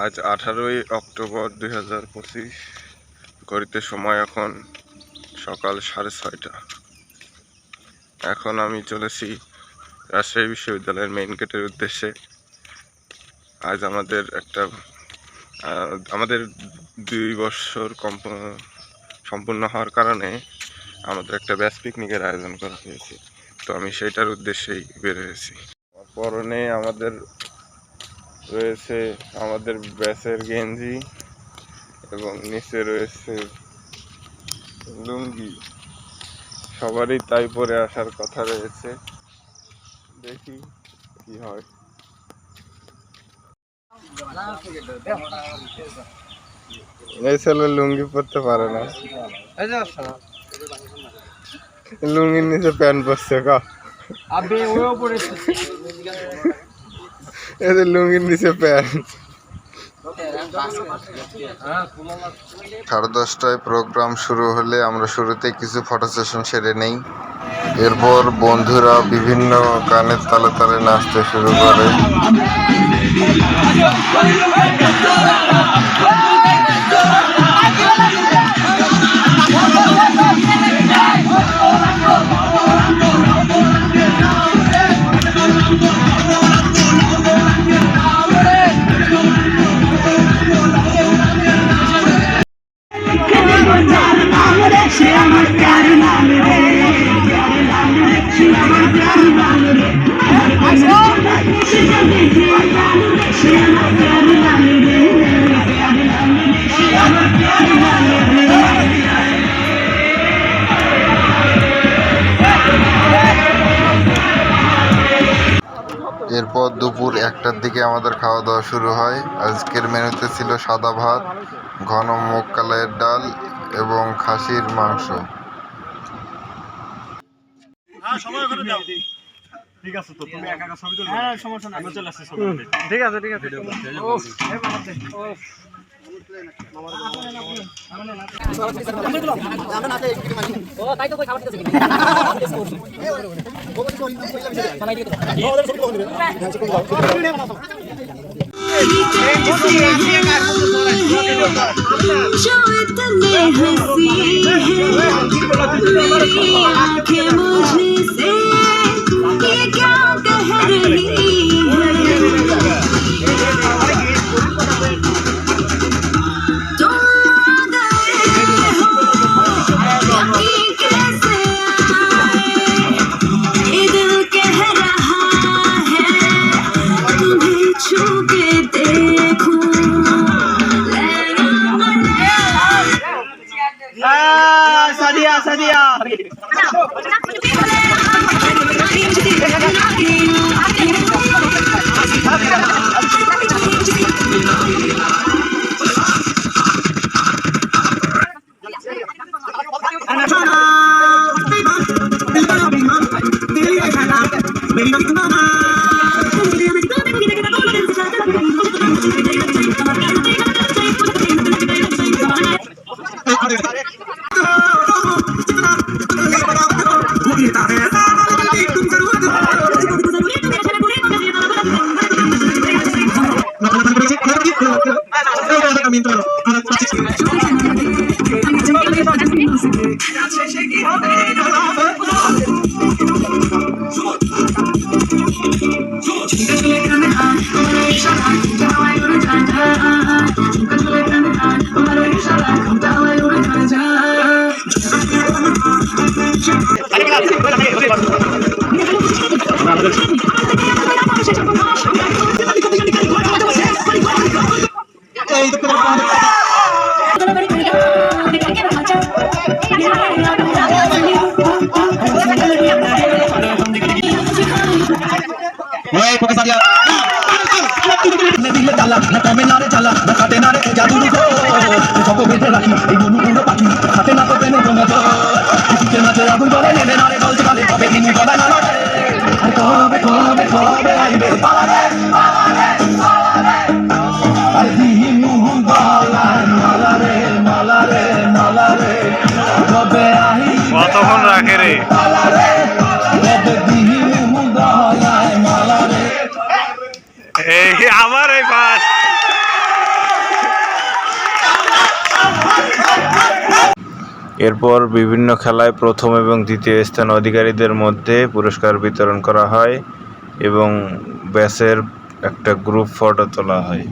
আজ 18ই অক্টোবর 2025। ঘড়িতে সময় এখন সকাল 6:30। এখন আমি চলেছি রাজশাহী বিশ্ববিদ্যালয়ের মেইন গেটের উদ্দেশ্যে। আজ আমাদের 2 বছর সম্পূর্ণ হওয়ার কারণে আমাদের একটা ব্যাচ পিকনিকের আয়োজন করা হয়েছে। তো আমি সেইটার উদ্দেশ্যেই বের হয়েছি। পরনে আমাদের রয়েছে আমাদের ব্যাচের গেঞ্জি এবং নিচে রয়েছে লুঙ্গি। সবারই তাই পরে আসার কথা রয়েছে, দেখি কি হয়। এই ছেলে লুঙ্গি পরতে পারে না, লুঙ্গির নিচে প্যান্ট পরছে এদের লুঙ্গির নিচে প্যান্ট। 10:30টায় প্রোগ্রাম শুরু হলে আমরা শুরুতে কিছু ফটো সেশন সেরে নেই। এরপর বন্ধুরা বিভিন্ন গানের তালে তালে নাচতে শুরু করে। এরপর দুপুর 1টার দিকে আমাদের খাওয়া দাওয়া শুরু হয়। আজকের মেনুতে ছিল সাদা ভাত, ঘন মুগ কলাইয়ের ডাল এবং খাসির মাংস। ঠিক আছে, তো তুমি একা একা ছবি তুলবে? হ্যাঁ, সমস্যা নাই, আমি চলে আসছি ছবি তুলতে। ঠিক আছে কতক্ষণ রাখে রে? এই আমার এই পাশ এরপর বিভিন্ন খেলায় প্রথম এবং দ্বিতীয় স্থান অধিকারীদের মধ্যে পুরস্কার বিতরণ করা হয় এবং ব্যাচের একটা গ্রুপ ফটো তোলা হয়।